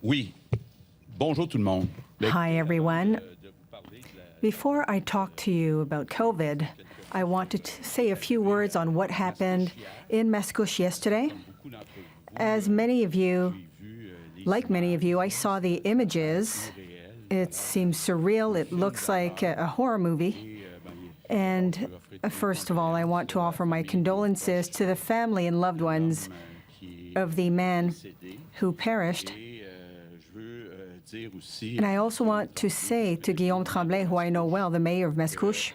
Oui. Bonjour tout le monde. Hi, everyone. Before I talk to you about COVID, I wanted to say a few words on what happened in Mascouche yesterday. As many of you, like many of you, I saw the images. It seems surreal. It looks like a horror movie. And first of all, I want to offer my condolences to the family and loved ones of the man who perished. And I also want to say to Guillaume Tremblay, who I know well, the mayor of Mascouche,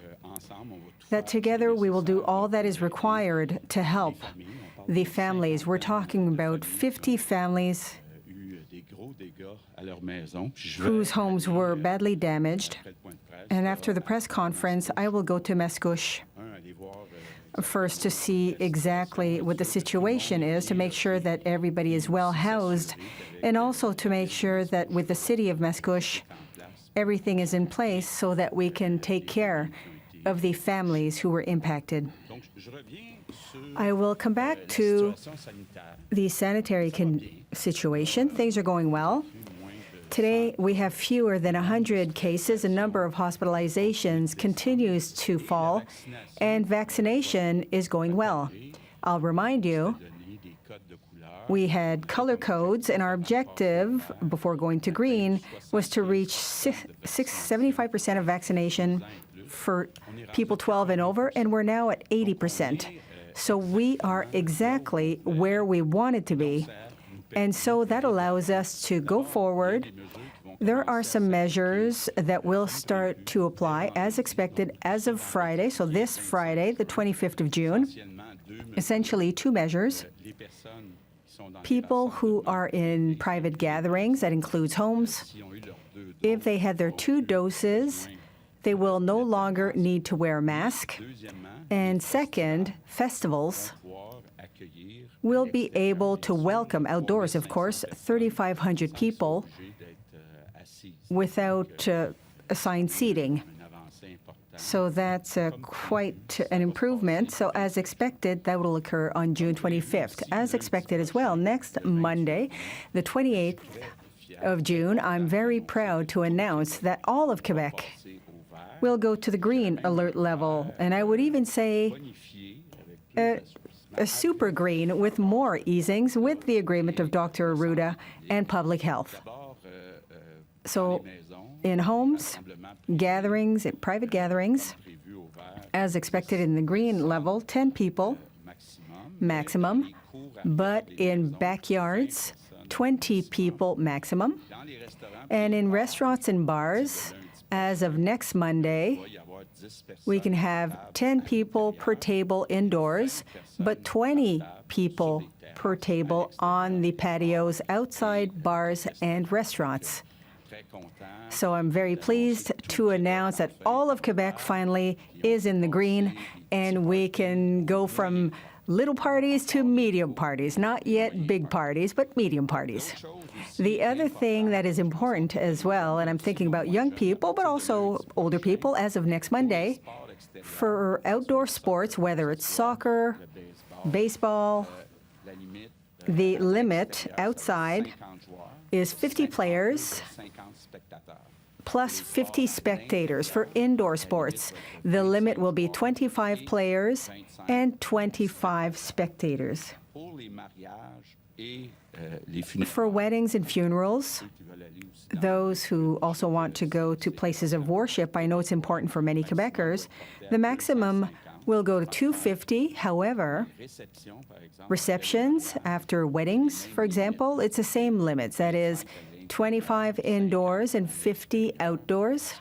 that together we will do all that is required to help the families. We're talking about 50 families whose homes were badly damaged. And after the press conference, I will go to Mascouche first to see exactly what the situation is, to make sure that everybody is well housed, and also to make sure that with the city of Mascouche, everything is in place so that we can take care of the families who were impacted. I will come back to the sanitary situation. Things are going well. Today, we have fewer than 100 cases. The number of hospitalizations continues to fall, and vaccination is going well. I'll remind you, we had color codes, and our objective before going to green was to reach 75% of vaccination for people 12 and over, and we're now at 80%. So we are exactly where we wanted to be. And so that allows us to go forward. There are some measures that will start to apply as expected as of Friday, so this Friday, the 25th of June. Essentially, two measures. People who are in private gatherings, that includes homes, if they had their 2 doses, they will no longer need to wear a mask. And second, festivals will be able to welcome, outdoors of course, 3,500 people without assigned seating. So that's quite an improvement. So as expected, that will occur on June 25th. As expected as well, next Monday, the 28th of June, I'm very proud to announce that all of Quebec will go to the green alert level. And I would even say a super green with more easings with the agreement of Dr. Arruda and Public Health. So in homes, gatherings, private gatherings, as expected in the green level, 10 people maximum, but in backyards, 20 people maximum. And in restaurants and bars, as of next Monday, we can have 10 people per table indoors, but 20 people per table on the patios outside bars and restaurants. So I'm very pleased to announce that all of Quebec finally is in the green, and we can go from little parties to medium parties, not yet big parties, but medium parties. The other thing that is important as well, and I'm thinking about young people, but also older people, as of next Monday, for outdoor sports, whether it's soccer, baseball, the limit outside is 50 players plus 50 spectators. For indoor sports, the limit will be 25 players and 25 spectators. For weddings and funerals, those who also want to go to places of worship, I know it's important for many Quebecers, the maximum will go to 250. However, receptions after weddings, for example, it's the same limits. That is 25 indoors and 50 outdoors,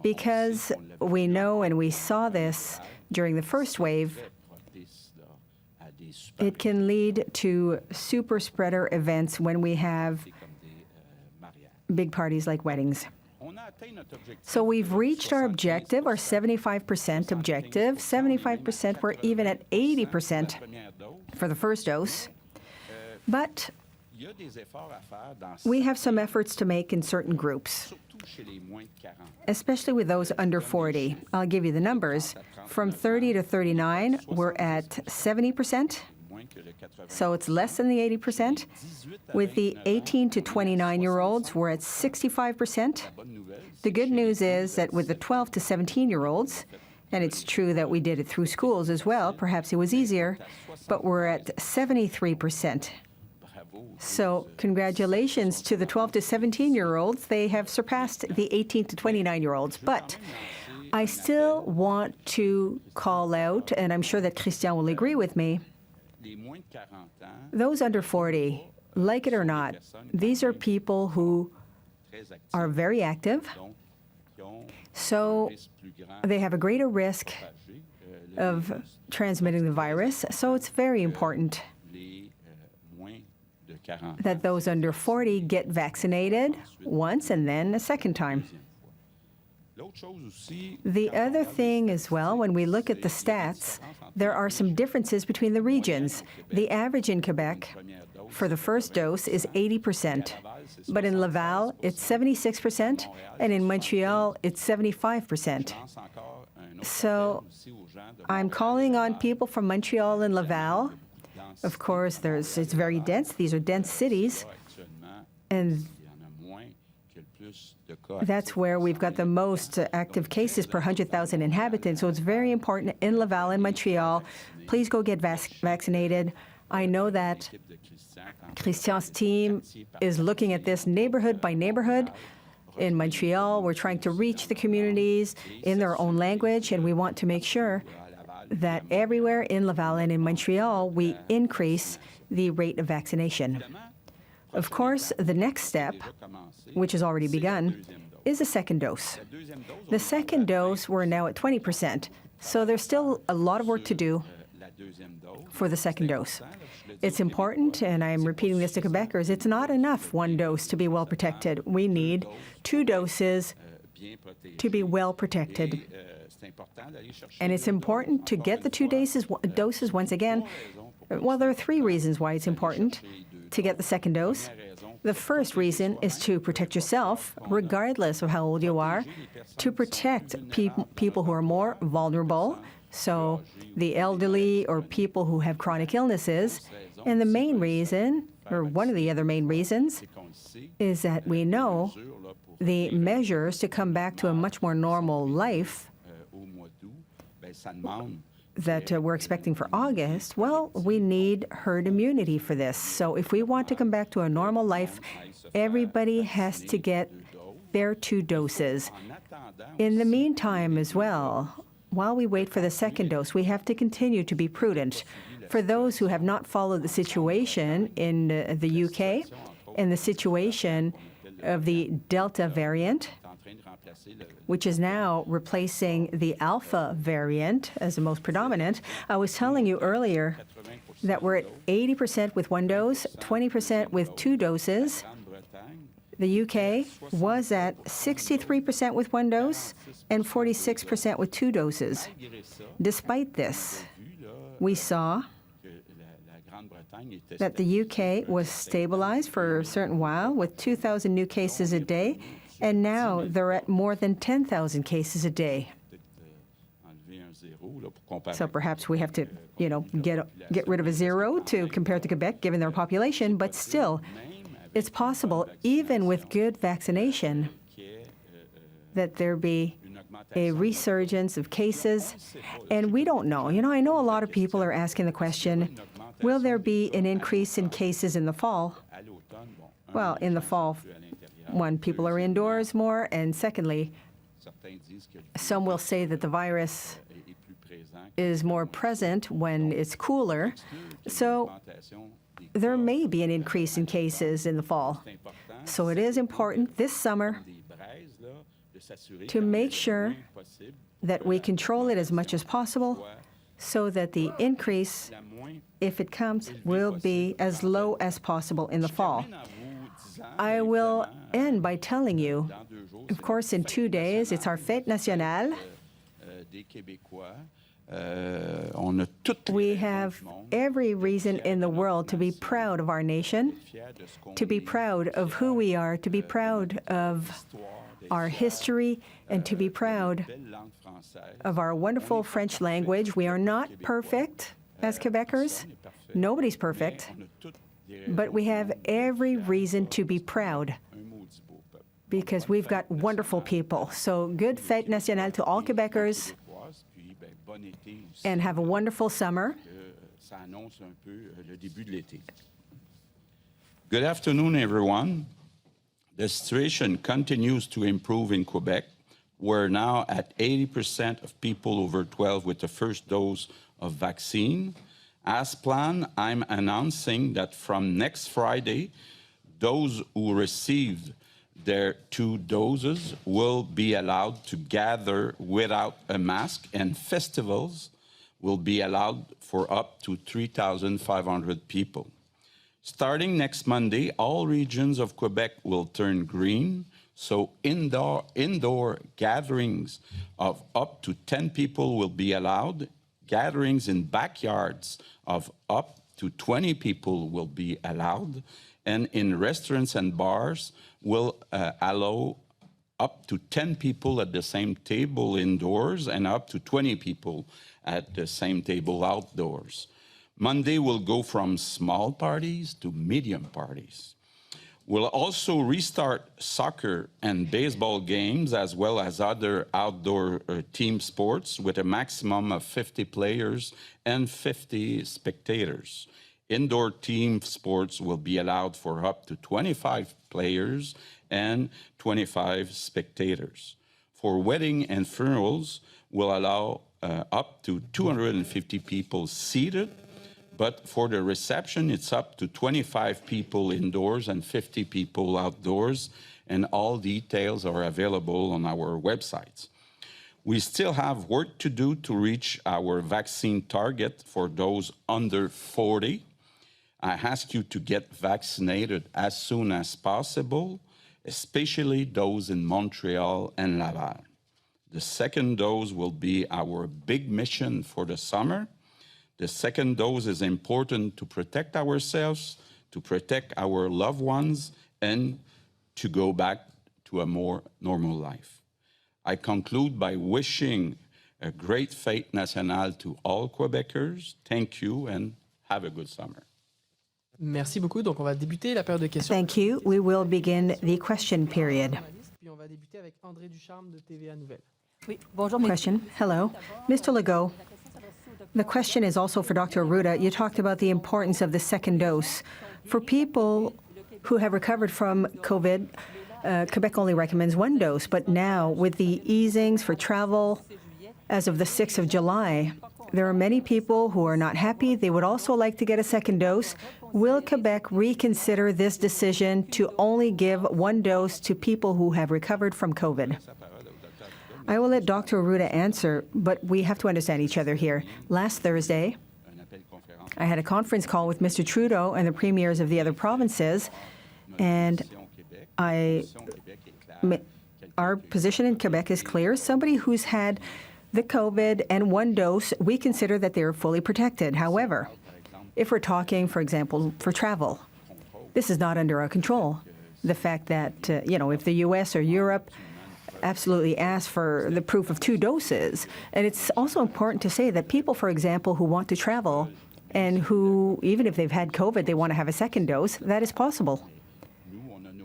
because we know, and we saw this during the first wave, it can lead to super spreader events when we have big parties like weddings. So we've reached our objective, our 75% objective. 75%, we're even at 80% for the first dose. But we have some efforts to make in certain groups, especially with those under 40. I'll give you the numbers. From 30 to 39, we're at 70%. So it's less than the 80%. With the 18 to 29-year-olds, we're at 65%. The good news is that with the 12 to 17-year-olds, and it's true that we did it through schools as well, perhaps it was easier, but we're at 73%. So congratulations to the 12 to 17-year-olds. They have surpassed the 18 to 29-year-olds. But I still want to call out, and I'm sure that Christian will agree with me, those under 40, like it or not, these are people who are very active, so they have a greater risk of transmitting the virus. So it's very important that those under 40 get vaccinated once and then a second time. The other thing as well, when we look at the stats, there are some differences between the regions. The average in Quebec for the first dose is 80%, but in Laval it's 76%, and in Montreal it's 75%. So I'm calling on people from Montreal and Laval. Of course, it's very dense. These are dense cities, and that's where we've got the most active cases per 100,000 inhabitants. So it's very important in Laval and Montreal. Please go get vaccinated. I know that Christian's team is looking at this neighborhood by neighborhood. In Montreal, we're trying to reach the communities in their own language, and we want to make sure that everywhere in Laval and in Montreal, we increase the rate of vaccination. Of course, the next step, which has already begun, is a second dose. The second dose, we're now at 20%, so there's still a lot of work to do for the second dose. It's important, and I'm repeating this to Quebecers, it's not enough one dose to be well protected. We need 2 doses to be well protected. And it's important to get the 2 doses once again. Well, there are 3 reasons why it's important to get the second dose. The first reason is to protect yourself, regardless of how old you are, to protect people who are more vulnerable, so the elderly or people who have chronic illnesses. And the main reason, or one of the other main reasons, is that we know the measures to come back to a much more normal life that we're expecting for August, well, we need herd immunity for this. So if we want to come back to a normal life, everybody has to get their 2 doses. In the meantime as well, while we wait for the second dose, we have to continue to be prudent. For those who have not followed the situation in the UK and the situation of the Delta variant, which is now replacing the Alpha variant as the most predominant. I was telling you earlier that we're at 80% with 1 dose, 20% with 2 doses. The UK was at 63% with 1 dose and 46% with 2 doses. Despite this, we saw that the UK was stabilized for a certain while with 2,000 new cases a day, and now they're at more than 10,000 cases a day. So perhaps we have to, get rid of a 0 to compare to Quebec, given their population, but still, it's possible, even with good vaccination, that there be a resurgence of cases, and we don't know. I know a lot of people are asking the question, will there be an increase in cases in the fall? Well, in the fall, one, people are indoors more, and secondly, some will say that the virus is more present when it's cooler, so there may be an increase in cases in the fall. So it is important this summer to make sure that we control it as much as possible so that the increase, if it comes, will be as low as possible in the fall. I will end by telling you, of course, in 2 days, it's our Fête Nationale. We have every reason in the world to be proud of our nation, to be proud of who we are, to be proud of our history, and to be proud of our wonderful French language. We are not perfect. as Quebecers. Nobody's perfect, but we have every reason to be proud because we've got wonderful people. So good Fête Nationale to all Quebecers, and have a wonderful summer. Good afternoon, everyone. The situation continues to improve in Quebec. We're now at 80% of people over 12 with the first dose of vaccine. As planned, I'm announcing that from next Friday, those who received their 2 doses will be allowed to gather without a mask, and festivals will be allowed for up to 3,500 people. Starting next Monday, all regions of Quebec will turn green, so indoor gatherings of up to 10 people will be allowed. Gatherings in backyards of up to 20 people will be allowed, and in restaurants and bars will allow up to 10 people at the same table indoors and up to 20 people at the same table outdoors. Monday will go from small parties to medium parties. We'll also restart soccer and baseball games as well as other outdoor team sports with a maximum of 50 players and 50 spectators. Indoor team sports will be allowed for up to 25 players and 25 spectators. For wedding and funerals, we'll allow up to 250 people seated, but for the reception, it's up to 25 people indoors and 50 people outdoors, and all details are available on our websites. We still have work to do to reach our vaccine target for those under 40. I ask you to get vaccinated as soon as possible, especially those in Montreal and Laval. The second dose will be our big mission for the summer. The second dose is important to protect ourselves, to protect our loved ones, and to go back to a more normal life. I conclude by wishing a great Fête Nationale to all Quebecers. Thank you and have a good summer. Merci beaucoup. Donc, on va débuter la période de questions. Thank you. We will begin the question period. Puis on va débuter avec André Ducharme de TVA Nouvelles. Question. Hello. Mr. Legault, the question is also for Dr. Arruda. You talked about the importance of the second dose. For people who have recovered from COVID, Quebec only recommends 1 dose, but now with the easings for travel as of the 6th of July, there are many people who are not happy. They would also like to get a second dose. Will Quebec reconsider this decision to only give 1 dose to people who have recovered from COVID? I will let Dr. Arruda answer, but we have to understand each other here. Last Thursday, I had a conference call with Mr. Trudeau and the premiers of the other provinces, and our position in Quebec is clear. Somebody who's had the COVID and 1 dose, we consider that they are fully protected. However, if we're talking, for example, for travel, this is not under our control. The fact that, if the U.S. or Europe absolutely ask for the proof of 2 doses. And it's also important to say that people, for example, who want to travel and who, even if they've had COVID, they want to have a second dose, that is possible.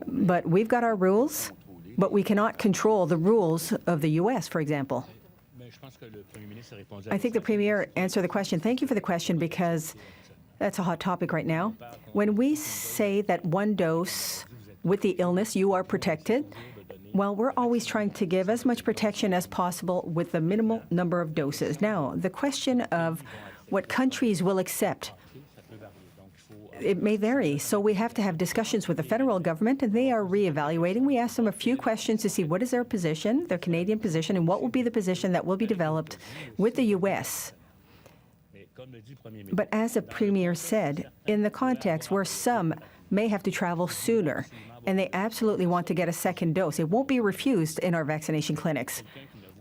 But we've got our rules, but we cannot control the rules of the U.S., for example. I think the Premier answered the question. Thank you for the question, because that's a hot topic right now. When we say that 1 dose with the illness, you are protected, well, we're always trying to give as much protection as possible with the minimal number of doses. Now, the question of what countries will accept, it may vary. So we have to have discussions with the federal government, and they are reevaluating. We asked them a few questions to see what is their position, their Canadian position, and what will be the position that will be developed with the U.S. But as the Premier said, in the context where some may have to travel sooner, and they absolutely want to get a second dose, it won't be refused in our vaccination clinics.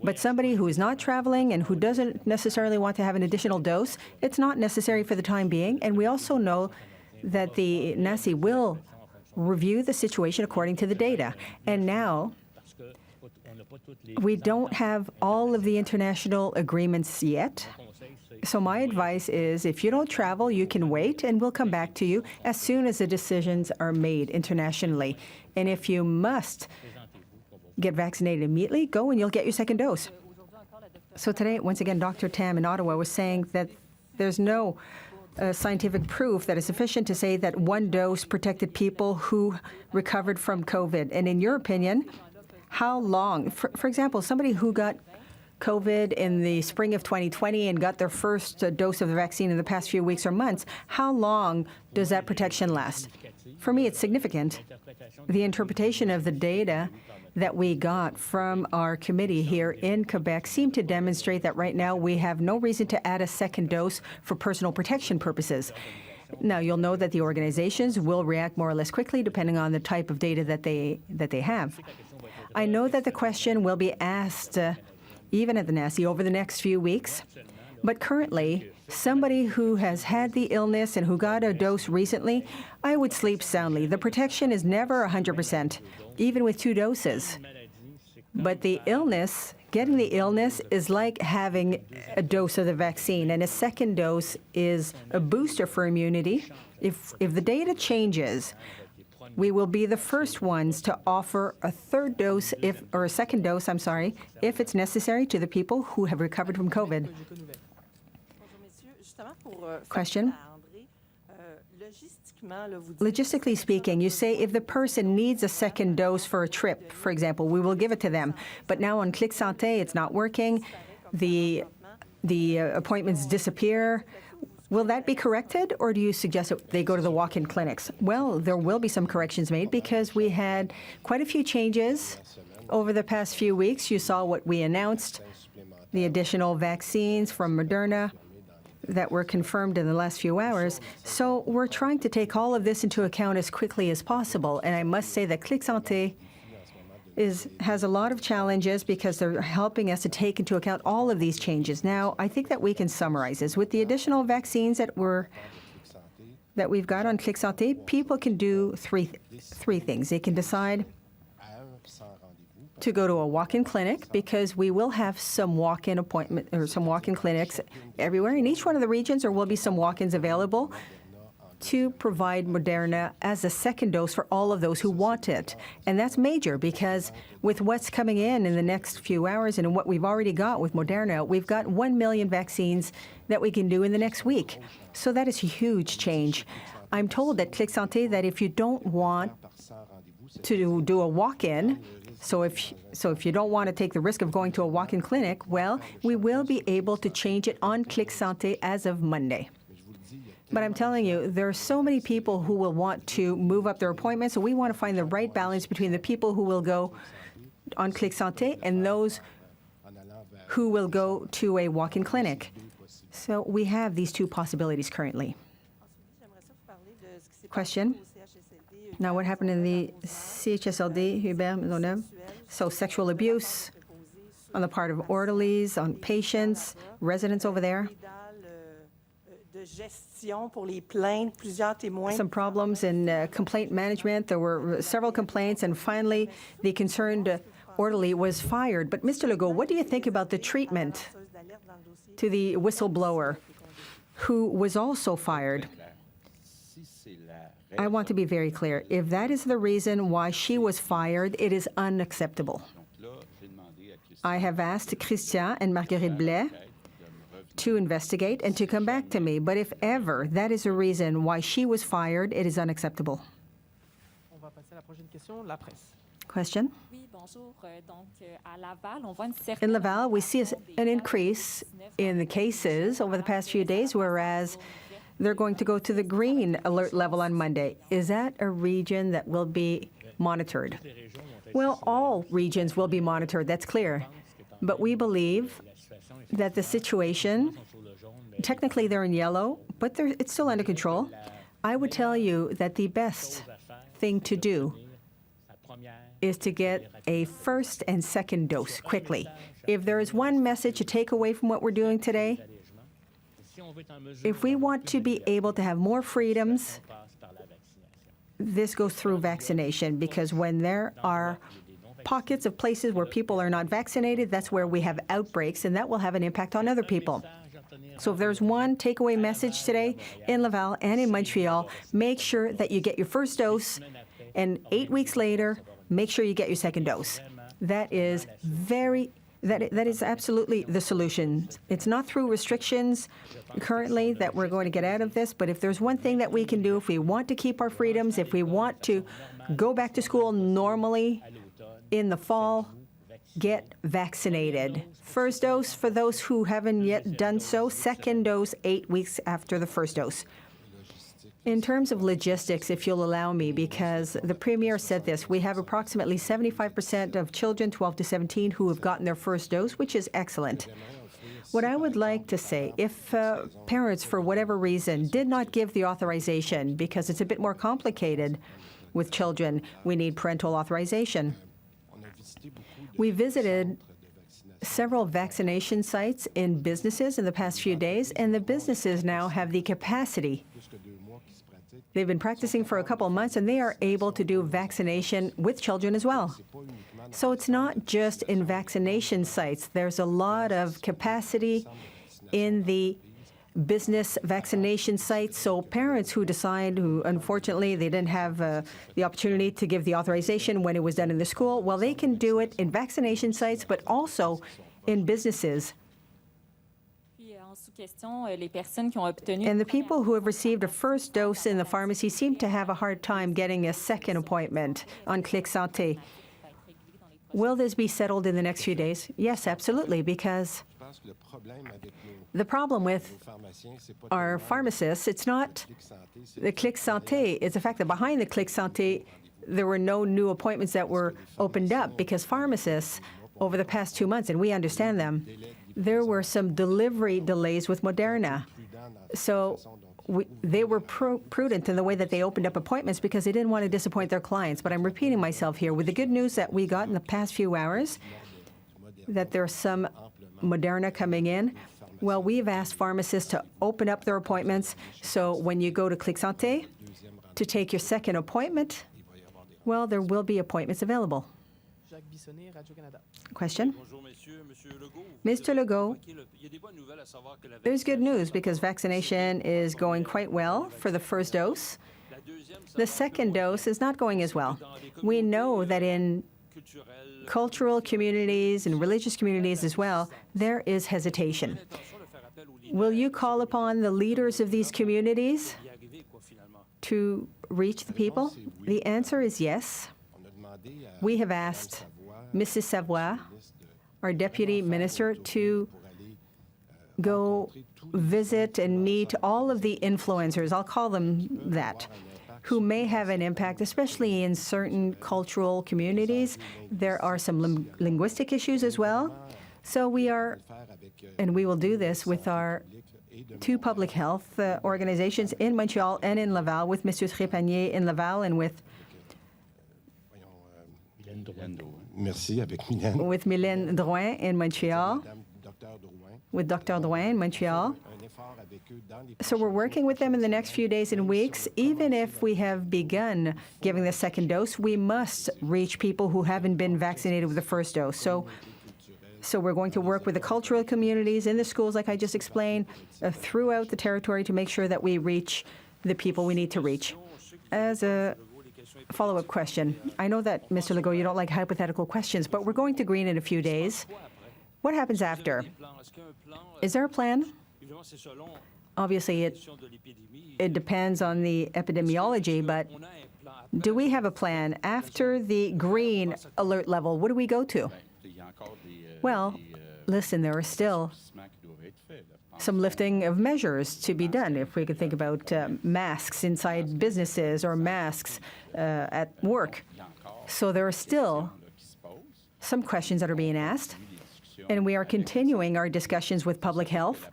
But somebody who is not traveling and who doesn't necessarily want to have an additional dose, it's not necessary for the time being. And we also know that the NACI will review the situation according to the data. And now, we don't have all of the international agreements yet. So my advice is if you don't travel, you can wait, and we'll come back to you as soon as the decisions are made internationally. And if you must get vaccinated immediately, go and you'll get your second dose. So today, once again, Dr. Tam in Ottawa was saying that there's no scientific proof that is sufficient to say that one dose protected people who recovered from COVID. And in your opinion, how long? For example, somebody who got COVID in the spring of 2020 and got their first dose of the vaccine in the past few weeks or months, how long does that protection last? For me, it's significant. The interpretation of the data that we got from our committee here in Quebec seemed to demonstrate that right now we have no reason to add a second dose for personal protection purposes. Now, you'll know that the organizations will react more or less quickly depending on the type of data that they have. I know that the question will be asked even at the NACI over the next few weeks, but currently, somebody who has had the illness and who got a dose recently, I would sleep soundly. The protection is never 100%, even with 2 doses. But the illness, getting the illness, is like having a dose of the vaccine, and a second dose is a booster for immunity. If the data changes, we will be the first ones to offer a third dose, or a second dose, if it's necessary to the people who have recovered from COVID. Question. Logistically speaking, you say if the person needs a second dose for a trip, for example, we will give it to them. But now on Clic Santé, it's not working. The appointments disappear. Will that be corrected, or do you suggest that they go to the walk-in clinics? Well, there will be some corrections made because we had quite a few changes over the past few weeks. You saw what we announced, the additional vaccines from Moderna that were confirmed in the last few hours. So we're trying to take all of this into account as quickly as possible. And I must say that Clic Santé has a lot of challenges because they're helping us to take into account all of these changes. Now, I think that we can summarize this. With the additional vaccines that we've got on Clic Santé, people can do three things. They can decide to go to a walk-in clinic because we will have some walk-in appointment or some walk-in clinics everywhere. In each one of the regions, there will be some walk-ins available to provide Moderna as a second dose for all of those who want it. And that's major because with what's coming in the next few hours and what we've already got with Moderna, we've got 1 million vaccines that we can do in the next week. So that is a huge change. I'm told at Clic Santé that if you don't want to do a walk-in, so if you don't want to take the risk of going to a walk-in clinic, well, we will be able to change it on Clic Santé as of Monday. But I'm telling you, there are so many people who will want to move up their appointments, so we want to find the right balance between the people who will go on Clic Santé and those who will go to a walk-in clinic. So we have these 2 possibilities currently. Question? Now, what happened in the CHSLD, Hubert Maisonneuve? So sexual abuse on the part of orderlies, on patients, residents over there. Some problems in complaint management. There were several complaints, and finally, the concerned orderly was fired. But Mr. Legault, what do you think about the treatment to the whistleblower who was also fired? I want to be very clear. If that is the reason why she was fired, it is unacceptable. I have asked Christian and Marguerite Blais to investigate and to come back to me. But if ever that is a reason why she was fired, it is unacceptable. Question? In Laval, we see an increase in the cases over the past few days, whereas they're going to go to the green alert level on Monday. Is that a region that will be monitored? Well, all regions will be monitored, that's clear. But we believe that the situation, technically they're in yellow, but it's still under control. I would tell you that the best thing to do is to get a first and second dose quickly. If there is one message to take away from what we're doing today, if we want to be able to have more freedoms, this goes through vaccination, because when there are pockets of places where people are not vaccinated, that's where we have outbreaks, and that will have an impact on other people. So if there's one takeaway message today in Laval and in Montreal, make sure that you get your first dose, and 8 weeks later, make sure you get your second dose. That is that is absolutely the solution. It's not through restrictions currently that we're going to get out of this, but if there's one thing that we can do, if we want to keep our freedoms, if we want to go back to school normally in the fall, get vaccinated. First dose for those who haven't yet done so, second dose 8 weeks after the first dose. In terms of logistics, if you'll allow me, because the Premier said this, we have approximately 75% of children 12 to 17 who have gotten their first dose, which is excellent. What I would like to say, if parents, for whatever reason, did not give the authorization, because it's a bit more complicated with children, we need parental authorization. We visited several vaccination sites in businesses in the past few days, and the businesses now have the capacity. They've been practicing for a couple of months, and they are able to do vaccination with children as well. So it's not just in vaccination sites. There's a lot of capacity in the business vaccination sites. So parents who decide, who unfortunately they didn't have the opportunity to give the authorization when it was done in the school, well, they can do it in vaccination sites, but also in businesses. And the people who have received a first dose in the pharmacy seem to have a hard time getting a second appointment on Clic Santé. Will this be settled in the next few days? Yes, absolutely, because the problem with our pharmacists, it's not the Clic Santé, it's the fact that behind the Clic Santé, there were no new appointments that were opened up because pharmacists, over the past 2 months, and we understand them, there were some delivery delays with Moderna. So they were prudent in the way that they opened up appointments because they didn't want to disappoint their clients. But I'm repeating myself here. With the good news that we got in the past few hours, that there's some Moderna coming in, well, we've asked pharmacists to open up their appointments. So when you go to Clic Santé to take your second appointment, well, there will be appointments available. Question? Mr. Legault, there's good news because vaccination is going quite well for the first dose. The second dose is not going as well. We know that in cultural communities and religious communities as well, there is hesitation. Will you call upon the leaders of these communities to reach the people? The answer is yes. We have asked Mrs. Savoy, our Deputy Minister, to go visit and meet all of the influencers, I'll call them that, who may have an impact, especially in certain cultural communities. There are some linguistic issues as well. So we will do this with our two public health organizations in Montreal and in Laval, with Mr. Trépanier in Laval and with Mylène Drouin in Montreal, with Dr. Drouin in Montreal. So we're working with them in the next few days and weeks. Even if we have begun giving the second dose, we must reach people who haven't been vaccinated with the first dose. So we're going to work with the cultural communities in the schools, like I just explained, throughout the territory to make sure that we reach the people we need to reach. As a follow-up question, I know that, Mr. Legault, you don't like hypothetical questions, but we're going to green in a few days. What happens after? Is there a plan? Obviously, it depends on the epidemiology, but do we have a plan? After the green alert level, what do we go to? Well, listen, there are still some lifting of measures to be done. If we could think about masks inside businesses or masks at work. So there are still some questions that are being asked, and we are continuing our discussions with public health.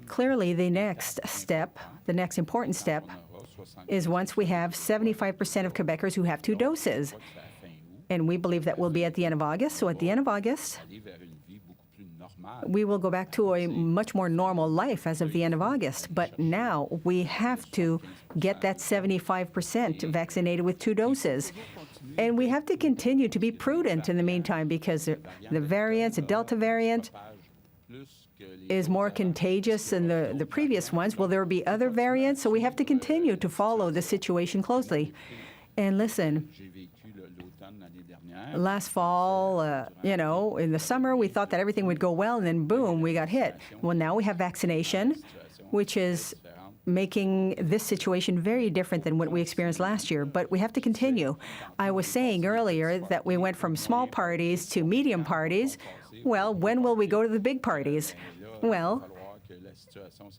Clearly, the next step, the next important step, is once we have 75% of Quebecers who have 2 doses. And we believe that will be at the end of August. So at the end of August, we will go back to a much more normal life as of the end of August. But now we have to get that 75% vaccinated with 2 doses. And we have to continue to be prudent in the meantime because the variants, the Delta variant, is more contagious than the previous ones. Will there be other variants? So we have to continue to follow the situation closely. And listen, last fall, in the summer, we thought that everything would go well, and then boom, we got hit. Well, now we have vaccination, which is making this situation very different than what we experienced last year. But we have to continue. I was saying earlier that we went from small parties to medium parties. Well, when will we go to the big parties? Well,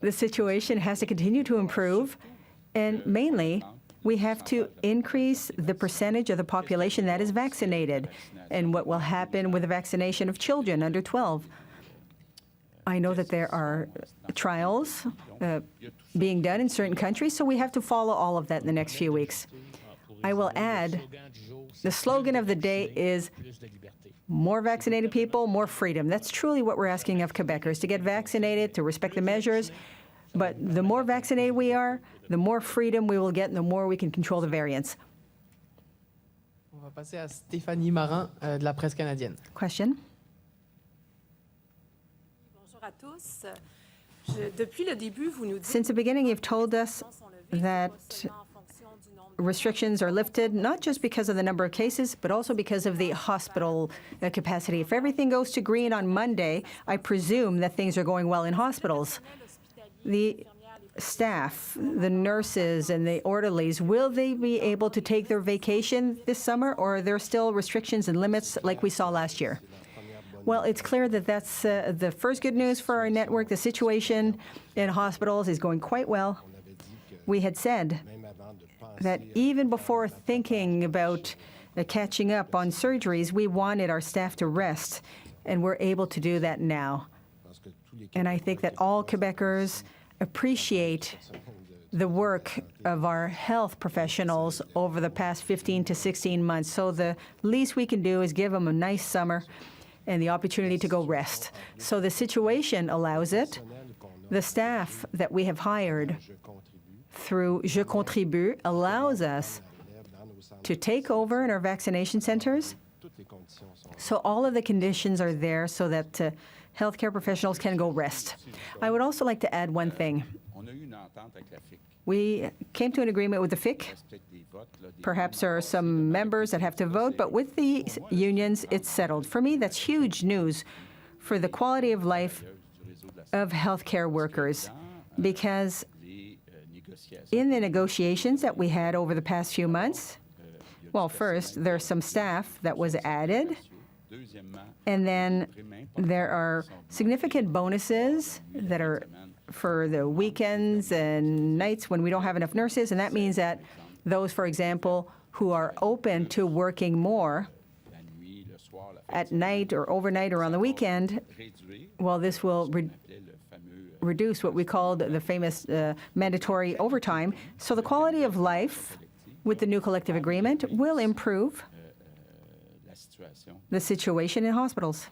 the situation has to continue to improve, and mainly, we have to increase the percentage of the population that is vaccinated. And what will happen with the vaccination of children under 12? I know that there are trials being done in certain countries, so we have to follow all of that in the next few weeks. I will add, the slogan of the day is more vaccinated people, more freedom. That's truly what we're asking of Quebecers, to get vaccinated, to respect the measures. But the more vaccinated we are, the more freedom we will get and the more we can control the variants. On va passer à Stéphanie Marin de la presse canadienne. Question? Bonjour à tous. Depuis le début, vous nous dites Since the beginning, you've told us that restrictions are lifted, not just because of the number of cases, but also because of the hospital capacity. If everything goes to green on Monday, I presume that things are going well in hospitals. The staff, the nurses and the orderlies, will they be able to take their vacation this summer, or are there still restrictions and limits like we saw last year? Well, it's clear that that's the first good news for our network. The situation in hospitals is going quite well. We had said that even before thinking about catching up on surgeries, we wanted our staff to rest, and we're able to do that now. And I think that all Quebecers appreciate the work of our health professionals over the past 15 to 16 months. So the least we can do is give them a nice summer and the opportunity to go rest. So the situation allows it. The staff that we have hired through Je Contribue allows us to take over in our vaccination centers. So all of the conditions are there so that healthcare professionals can go rest. I would also like to add one thing. We came to an agreement with the FIC. Perhaps there are some members that have to vote, but with the unions, it's settled. For me, that's huge news for the quality of life of healthcare workers, because in the negotiations that we had over the past few months, well, first, there's some staff that was added, and then there are significant bonuses that are for the weekends and nights when we don't have enough nurses, and that means that those, for example, who are open to working more at night or overnight or on the weekend, well, this will reduce what we called the famous mandatory overtime. So the quality of life with the new collective agreement will improve the situation in hospitals.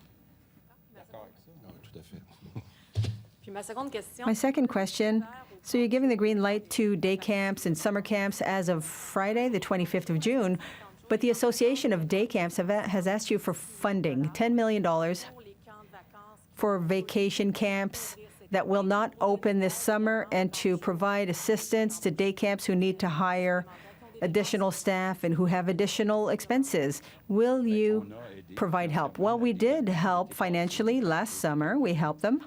My second question, so you're giving the green light to day camps and summer camps as of Friday, the 25th of June, but the Association of Day Camps has asked you for funding, $10 million for vacation camps that will not open this summer, and to provide assistance to day camps who need to hire additional staff and who have additional expenses. Will you provide help? Well, we did help financially last summer. We helped them.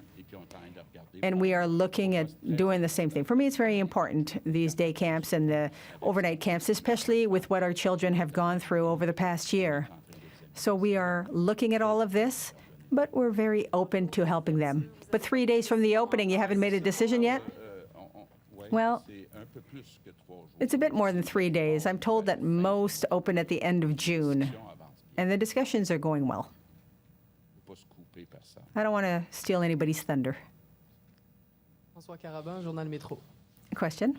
And we are looking at doing the same thing. For me, it's very important, these day camps and the overnight camps, especially with what our children have gone through over the past year. So we are looking at all of this, but we're very open to helping them. But 3 days from the opening, you haven't made a decision yet? Well, it's a bit more than 3 days. I'm told that most open at the end of June, and the discussions are going well. I don't want to steal anybody's thunder. François Carabin, Journal Métro. Question?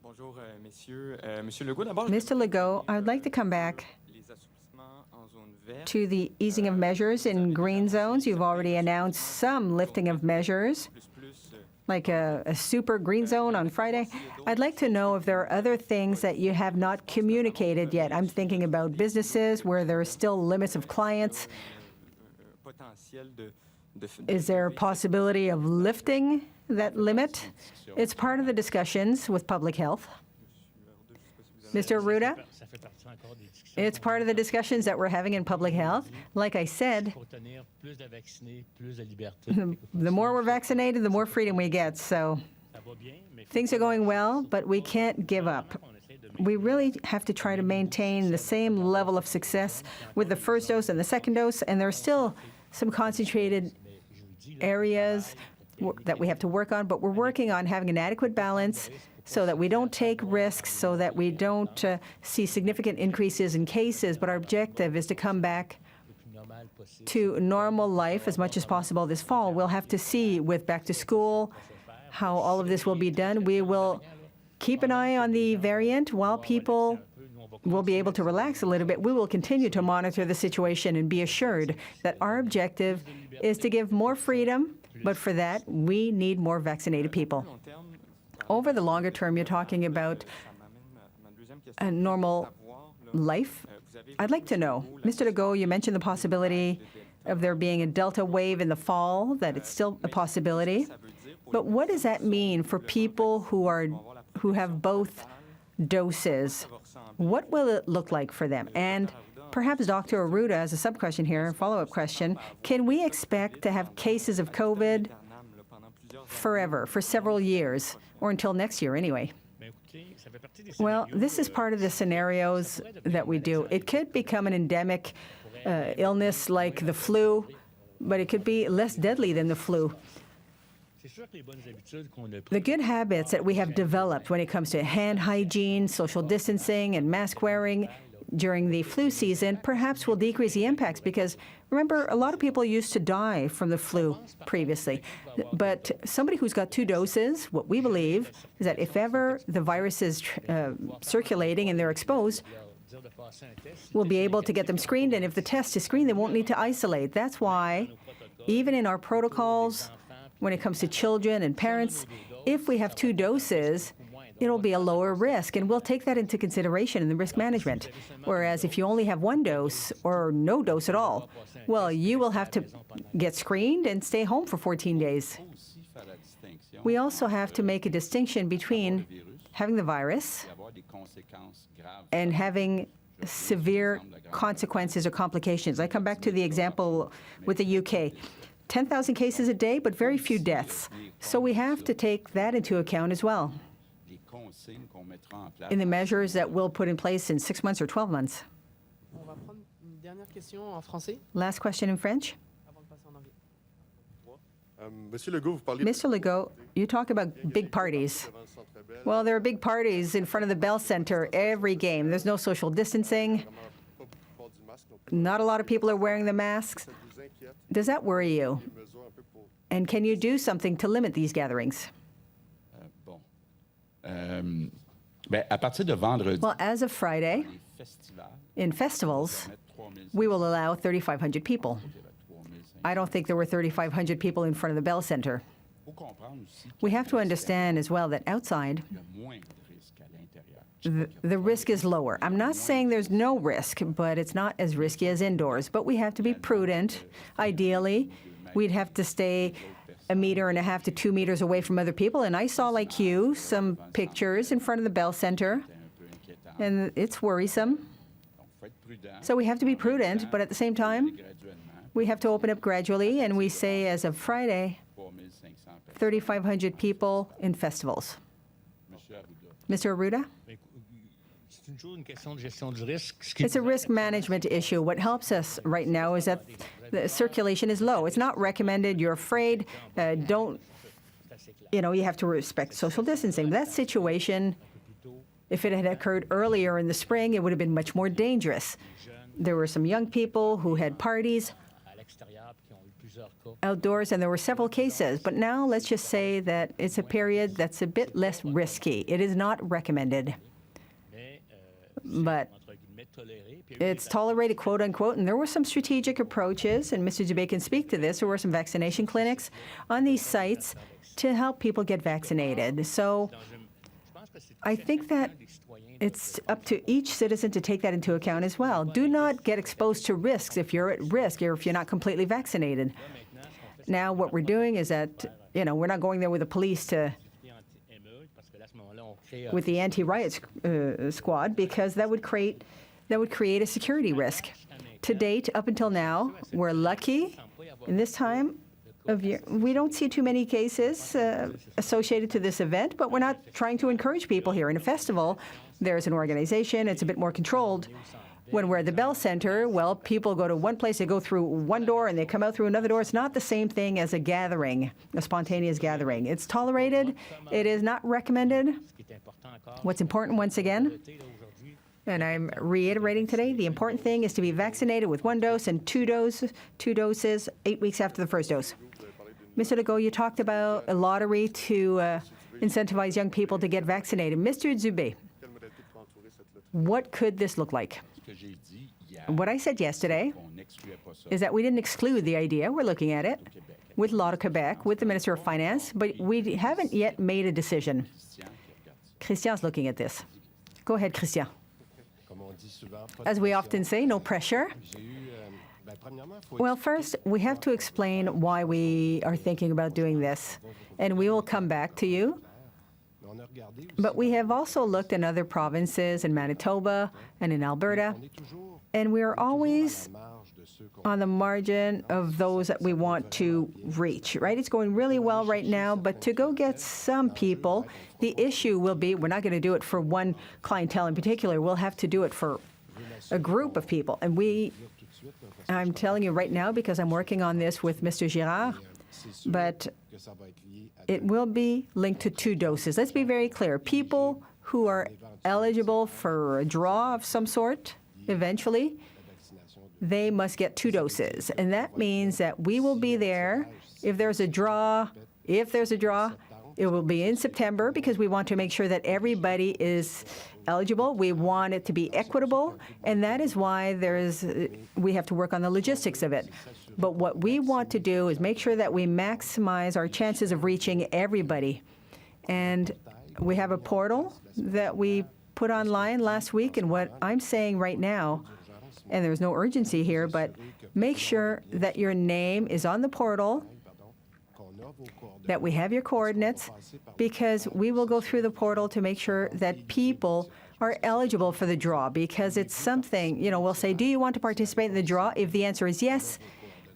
Bonjour, messieurs. Monsieur Legault, d'abord, Mr. Legault, I would like to come back les assouplissements en zone verte. to the easing of measures in green zones. You've already announced some lifting of measures, like a super green zone on Friday. I'd like to know if there are other things that you have not communicated yet. I'm thinking about businesses where there are still limits of clients. Potentiel de Is there a possibility of lifting that limit? It's part of the discussions with public health. Mr. Arruda? It's part of the discussions that we're having in public health. Like I said, the more we're vaccinated, the more freedom we get. So things are going well, but we can't give up. We really have to try to maintain the same level of success with the first dose and the second dose, and there are still some concentrated areas that we have to work on, but we're working on having an adequate balance so that we don't take risks, so that we don't see significant increases in cases. But our objective is to come back to normal life as much as possible this fall. We'll have to see with back to school how all of this will be done. We will keep an eye on the variant while people will be able to relax a little bit. We will continue to monitor the situation and be assured that our objective is to give more freedom, but for that, we need more vaccinated people. Over the longer term, you're talking about a normal life. I'd like to know, Mr. Legault, you mentioned the possibility of there being a Delta wave in the fall, that it's still a possibility. But what does that mean for people who have both doses? What will it look like for them? And perhaps Dr. Arruda, as a sub-question here, a follow-up question, can we expect to have cases of COVID forever, for several years, or until next year anyway? Well, this is part of the scenarios that we do. It could become an endemic illness like the flu, but it could be less deadly than the flu. The good habits that we have developed when it comes to hand hygiene, social distancing, and mask wearing during the flu season perhaps will decrease the impacts, because remember, a lot of people used to die from the flu previously. But somebody who's got 2 doses, what we believe is that if ever the virus is circulating and they're exposed, we'll be able to get them screened, and if the test is screened, they won't need to isolate. That's why, even in our protocols, when it comes to children and parents, if we have 2 doses, it'll be a lower risk, and we'll take that into consideration in the risk management. Whereas if you only have 1 dose or no dose at all, well, you will have to get screened and stay home for 14 days. We also have to make a distinction between having the virus and having severe consequences or complications. I come back to the example with the UK. 10,000 cases a day, but very few deaths. So we have to take that into account as well in the measures that we'll put in place in 6 months or 12 months. On va prendre une dernière question en français Last question in French. avant de passer en anglais. Mr. Legault, you talk about big parties. Well, there are big parties in front of the Bell Centre every game. There's no social distancing. Not a lot of people are wearing the masks. Does that worry you? And can you do something to limit these gatherings? À partir de vendredi, Well, as of Friday, in festivals, we will allow 3,500 people. I don't think there were 3,500 people in front of the Bell Centre. We have to understand as well that outside, the risk is lower. I'm not saying there's no risk, but it's not as risky as indoors. But we have to be prudent. Ideally, we'd have to stay 1.5 meters to 2 meters away from other people. And I saw, like you, some pictures in front of the Bell Centre, and it's worrisome. So we have to be prudent, but at the same time, we have to open up gradually, and we say, as of Friday, 3,500 people in festivals. Mr. Arruda? It's a risk management issue. What helps us right now is that the circulation is low. It's not recommended. You're afraid. You have to respect social distancing. That situation, if it had occurred earlier in the spring, it would have been much more dangerous. There were some young people who had parties outdoors, and there were several cases. But now let's just say that it's a period that's a bit less risky. It is not recommended, but it's tolerated, quote unquote, and there were some strategic approaches, and Mr. Dube can speak to this. There were some vaccination clinics on these sites to help people get vaccinated. So I think that it's up to each citizen to take that into account as well. Do not get exposed to risks if you're at risk or if you're not completely vaccinated. now what we're doing is that, we're not going there with the police with the anti-riot squad, because that would create a security risk. To date, up until now, we're lucky in this time of year. We don't see too many cases associated to this event, but we're not trying to encourage people here. In a festival, there's an organization, it's a bit more controlled. When we're at the Bell Center, well, people go to one place, they go through one door, and they come out through another door. It's not the same thing as a gathering, a spontaneous gathering. It's tolerated. It is not recommended. What's important, once again, and I'm reiterating today, the important thing is to be vaccinated with 1 dose and 2 doses 8 weeks after the first dose. Mr. Legault, you talked about a lottery to incentivize young people to get vaccinated. Mr. Dube, what could this look like? What I said yesterday is that we didn't exclude the idea. We're looking at it with Law to Quebec, with the Minister of Finance, but we haven't yet made a decision. Christian's looking at this. Go ahead, Christian. As we often say, no pressure. Well, first, we have to explain why we are thinking about doing this, and we will come back to you. But we have also looked in other provinces, in Manitoba and in Alberta, and we are always on the margin of those that we want to reach, right? It's going really well right now, but to go get some people, the issue will be, we're not going to do it for one clientele in particular. We'll have to do it for a group of people. And I'm telling you right now, because I'm working on this with Mr. Girard, but it will be linked to 2 doses. Let's be very clear. People who are eligible for a draw of some sort, eventually, they must get 2 doses. And that means that we will be there. If there's a draw, it will be in September, because we want to make sure that everybody is eligible. We want it to be equitable, and that is why we have to work on the logistics of it. But what we want to do is make sure that we maximize our chances of reaching everybody. And we have a portal that we put online last week, and what I'm saying right now, and there's no urgency here, but make sure that your name is on the portal, that we have your coordinates, because we will go through the portal to make sure that people are eligible for the draw, because it's something, we'll say, do you want to participate in the draw? If the answer is yes,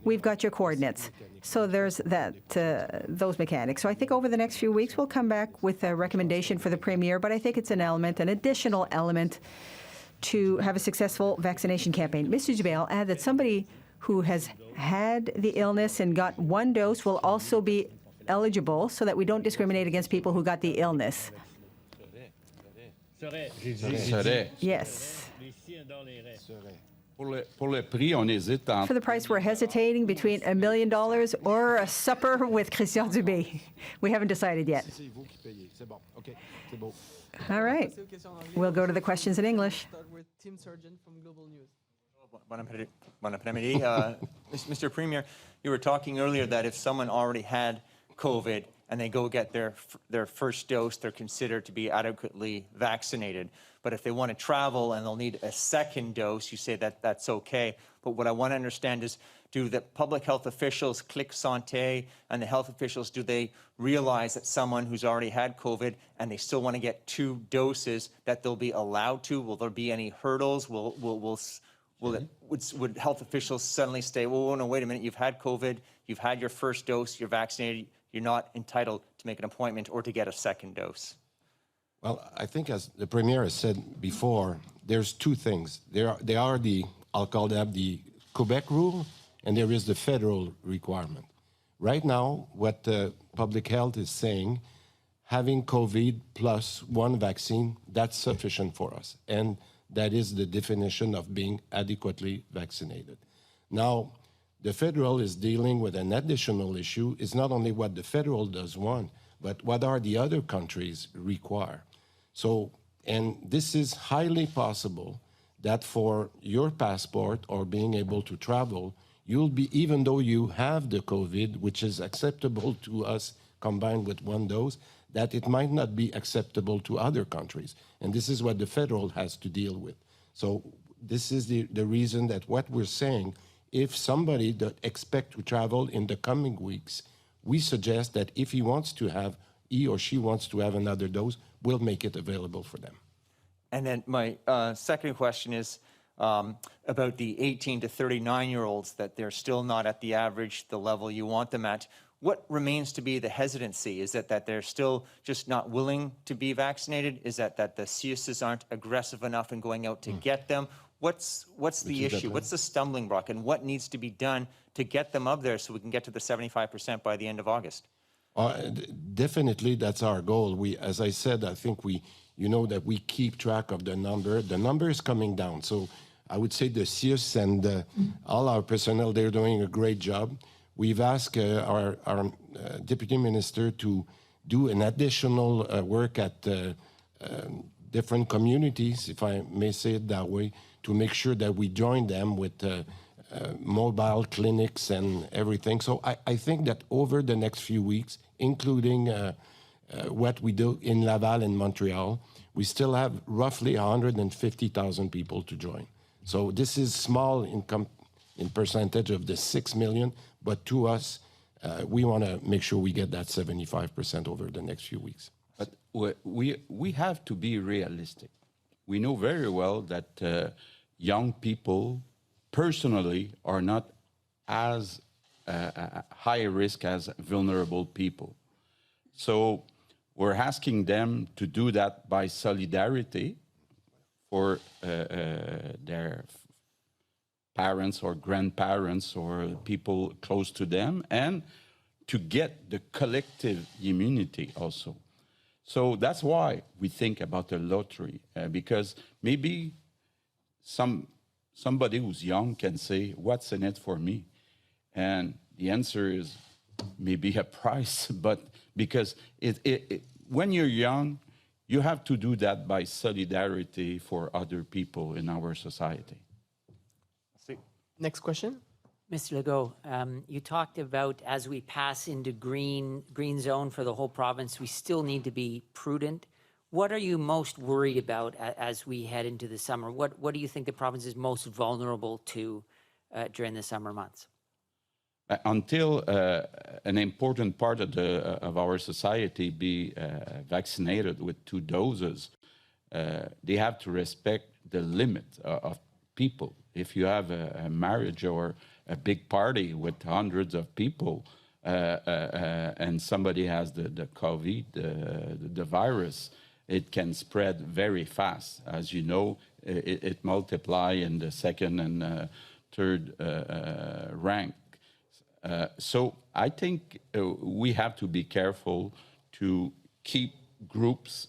we've got your coordinates. So there's those mechanics. So I think over the next few weeks, we'll come back with a recommendation for the Premier, but I think it's an additional element to have a successful vaccination campaign. Mr. Dube, I'll add that somebody who has had the illness and got 1 dose will also be eligible, so that we don't discriminate against people who got the illness. Yes. Pour le prix, on hésite entre... For the price, we're hesitating between $1 million or a supper with Christian Dube. We haven't decided yet. All right. We'll go to the questions in English. Start with Tim Sargent from Global News. Bon après-midi. Mr. Premier, you were talking earlier that if someone already had COVID and they go get their first dose, they're considered to be adequately vaccinated. But if they want to travel and they'll need a second dose, you say that that's okay. But what I want to understand is, do the public health officials, Clic Santé, and the health officials, do they realize that someone who's already had COVID and they still want to get 2 doses, that they'll be allowed to? Will there be any hurdles? Would health officials suddenly say, well, no, wait a minute, you've had COVID, you've had your first dose, you're vaccinated, you're not entitled to make an appointment or to get a second dose? Well, I think, as the Premier has said before, there's 2 things. There are I'll call them the Quebec rule, and there is the federal requirement. Right now, what public health is saying, having COVID plus 1 vaccine, that's sufficient for us. And that is the definition of being adequately vaccinated. Now, the federal is dealing with an additional issue. It's not only what the federal does want, but what are the other countries require. So, and this is highly possible that for your passport or being able to travel, you'll be, even though you have the COVID, which is acceptable to us combined with 1 dose, that it might not be acceptable to other countries. And this is what the federal has to deal with. So this is the reason that what we're saying if somebody that expect to travel in the coming weeks, we suggest that if he or she wants to have another dose, we'll make it available for them. And then my second question is about the 18 to 39-year-olds, that they're still not at the average, the level you want them at. What remains to be the hesitancy? Is it that they're still just not willing to be vaccinated? Is that the CSs aren't aggressive enough in going out to get them? What's the issue? What's the stumbling block? And what needs to be done to get them up there so we can get to the 75% by the end of August? Definitely, that's our goal. As I said, I think that we keep track of the number. The number is coming down. So I would say the CIUS and all our personnel, they're doing a great job. We've asked our Deputy Minister to do an additional work at different communities, if I may say it that way, to make sure that we join them with mobile clinics and everything. So I think that over the next few weeks, including what we do in Laval and Montreal, we still have roughly 150,000 people to join. So this is small in percentage of the 6 million, but to us, we want to make sure we get that 75% over the next few weeks. But we have to be realistic. We know very well that young people personally are not as high risk as vulnerable people. So we're asking them to do that by solidarity for their parents or grandparents or people close to them, and to get the collective immunity also. So that's why we think about a lottery, because maybe somebody who's young can say, what's in it for me? And the answer is maybe a price, but because when you're young, you have to do that by solidarity for other people in our society. Next question. Mr. Legault, you talked about as we pass into green zone for the whole province, we still need to be prudent. What are you most worried about as we head into the summer? What do you think the province is most vulnerable to during the summer months? Until an important part of our society be vaccinated with 2 doses, they have to respect the limit of people. If you have a marriage or a big party with hundreds of people, and somebody has the COVID, the virus, it can spread very fast. As you know, it multiplies in the second and third rank. So I think we have to be careful to keep groups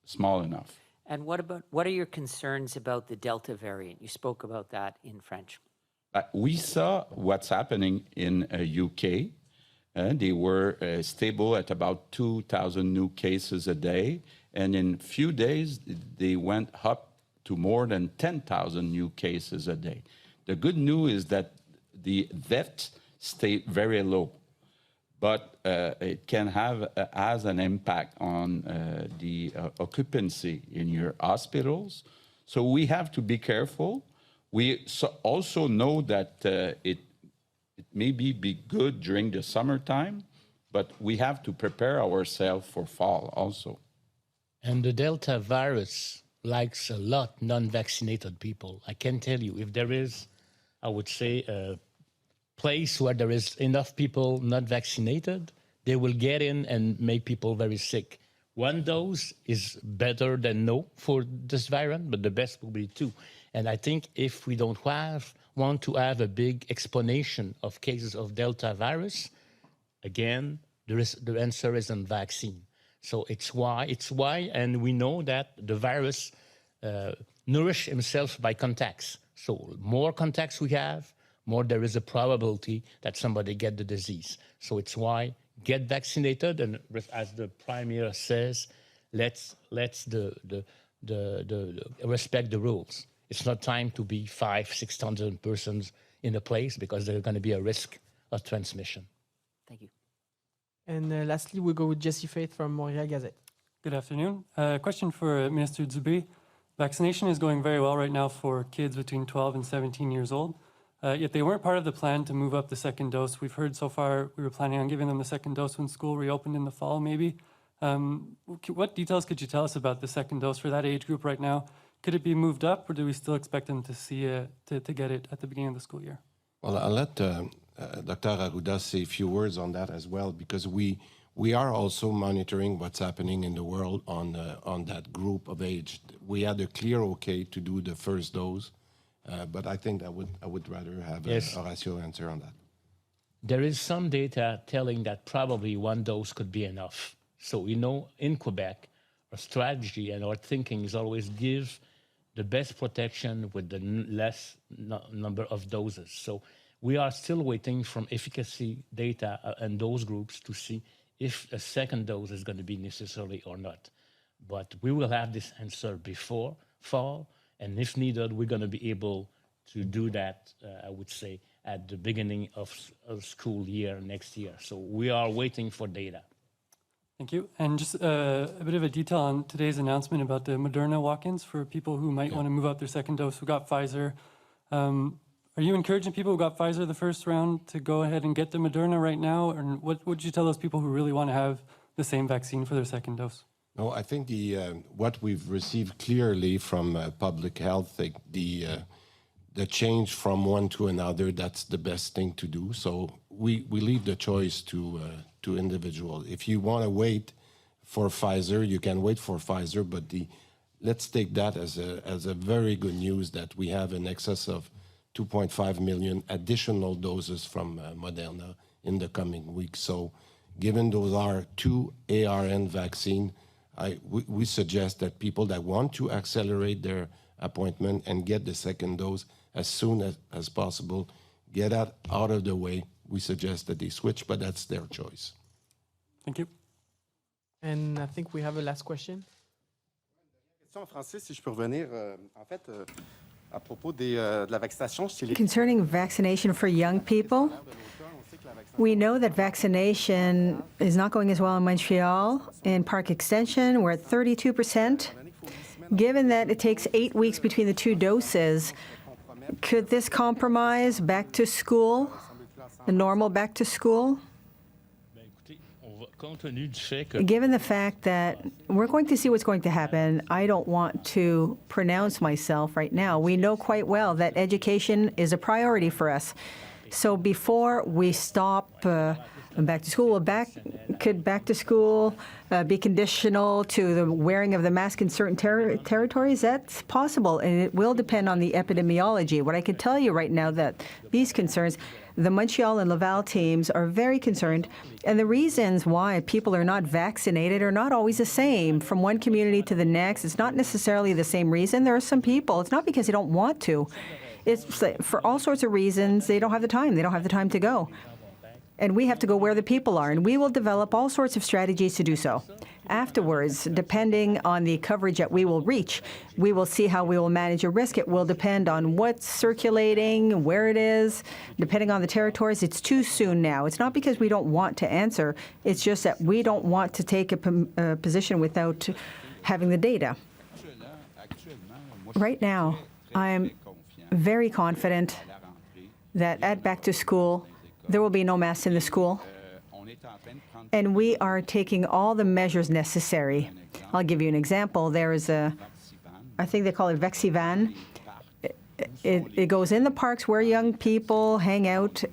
small enough. And what are your concerns about the Delta variant? You spoke about that in French. We saw what's happening in UK. They were stable at about 2,000 new cases a day. And in a few days, they went up to more than 10,000 new cases a day. The good news is that the deaths stay very low, but it can have as an impact on the occupancy in your hospitals. So we have to be careful. We also know that it may be good during the summertime, but we have to prepare ourselves for fall also. And the Delta virus likes a lot non-vaccinated people. I can tell you, if there is, I would say, a place where there is enough people not vaccinated, they will get in and make people very sick. 1 dose is better than no for this variant, but the best will be 2. And I think if we don't want to have a big explanation of cases of Delta virus, again, the answer is on vaccine. So it's why, and we know that the virus nourishes himself by contacts. So more contacts we have, more there is a probability that somebody get the disease. So it's why get vaccinated, and as the Premier says, let's respect the rules. It's not time to be 500-600 persons in a place, because there's going to be a risk of transmission. Thank you. And lastly, we'll go with Jesse Faith from Montreal Gazette. Good afternoon. Question for Minister Dube. Vaccination is going very well right now for kids between 12 and 17 years old. yet they weren't part of the plan to move up the second dose. We've heard so far we were planning on giving them the second dose when school reopened in the fall, maybe. What details could you tell us about the second dose for that age group right now? Could it be moved up, or do we still expect them to see to get it at the beginning of the school year? Well, I'll let Dr. Arruda say a few words on that as well, because we are also monitoring what's happening in the world on that group of age. We had a clear okay to do the first dose, but I think I would rather have Horacio answer on that. There is some data telling that probably one dose could be enough. So, in Quebec, our strategy and our thinking is always give the best protection with the less number of doses. So we are still waiting from efficacy data in those groups to see if a second dose is going to be necessary or not. But we will have this answer before fall, and if needed, we're going to be able to do that, I would say, at the beginning of school year next year. So we are waiting for data. Thank you. And just a bit of a detail on today's announcement about the Moderna walk-ins for people who might want to move up their second dose who got Pfizer. Are you encouraging people who got Pfizer the first round to go ahead and get the Moderna right now? And what would you tell those people who really want to have the same vaccine for their second dose? No, I think what we've received clearly from public health, the change from one to another, that's the best thing to do. So we leave the choice to individual. If you want to wait for Pfizer, you can wait for Pfizer, but let's take that as a very good news that we have in excess of 2.5 million additional doses from Moderna in the coming weeks. So given those are two ARN vaccine, we suggest that people that want to accelerate their appointment and get the second dose as soon as possible, get that out of the way. We suggest that they switch, but that's their choice. Thank you. And I think we have a last question. En français, si je peux revenir, en fait, à propos de la vaccination chez les... Concerning vaccination for young people, we know that vaccination is not going as well in Montreal. In Park Extension, we're at 32%. Given that it takes 8 weeks between the two doses, could this compromise back to school, the normal back to school? Given the fact that we're going to see what's going to happen, I don't want to pronounce myself right now. We know quite well that education is a priority for us. So before we stop back to school, could back to school be conditional to the wearing of the mask in certain territories? That's possible, and it will depend on the epidemiology. What I can tell you right now that these concerns, the Montreal and Laval teams are very concerned, and the reasons why people are not vaccinated are not always the same from one community to the next. It's not necessarily the same reason. There are some people, it's not because they don't want to. It's for all sorts of reasons. They don't have the time. They don't have the time to go. And we have to go where the people are, and we will develop all sorts of strategies to do so. Afterwards, depending on the coverage that we will reach, we will see how we will manage a risk. It will depend on what's circulating, where it is, depending on the territories. It's too soon now. It's not because we don't want to answer. It's just that we don't want to take a position without having the data. Right now, I'm very confident that at back to school, there will be no masks in the school. And we are taking all the measures necessary. I'll give you an example. There is I think they call it Vexivan. It goes in the parks where young people hang out,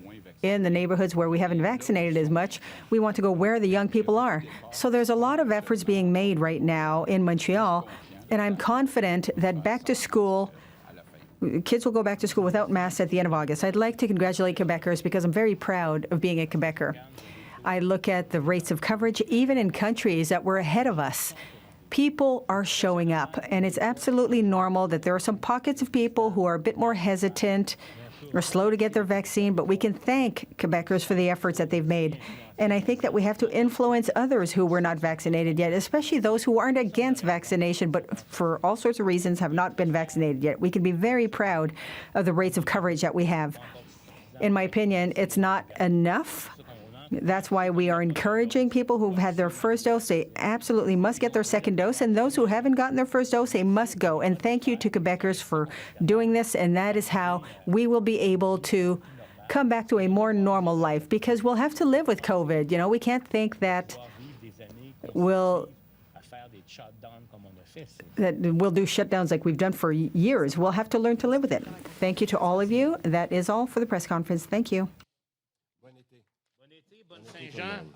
in the neighborhoods where we haven't vaccinated as much. We want to go where the young people are. So there's a lot of efforts being made right now in Montreal, and I'm confident that back to school, kids will go back to school without masks at the end of August. I'd like to congratulate Quebecers because I'm very proud of being a Quebecer. I look at the rates of coverage, even in countries that were ahead of us. People are showing up, and it's absolutely normal that there are some pockets of people who are a bit more hesitant or slow to get their vaccine, but we can thank Quebecers for the efforts that they've made. And I think that we have to influence others who were not vaccinated yet, especially those who aren't against vaccination, but for all sorts of reasons have not been vaccinated yet. We can be very proud of the rates of coverage that we have. In my opinion, it's not enough, That's why we are encouraging people who've had their first dose. They absolutely must get their second dose. And those who haven't gotten their first dose, they must go. And thank you to Quebecers for doing this. And that is how we will be able to come back to a more normal life, because we'll have to live with COVID. You know, we can't think that we'll do shutdowns like we've done for years. We'll have to learn to live with it. Thank you to all of you. That is all for the press conference. Thank you. Bon été, bon Saint-Jean.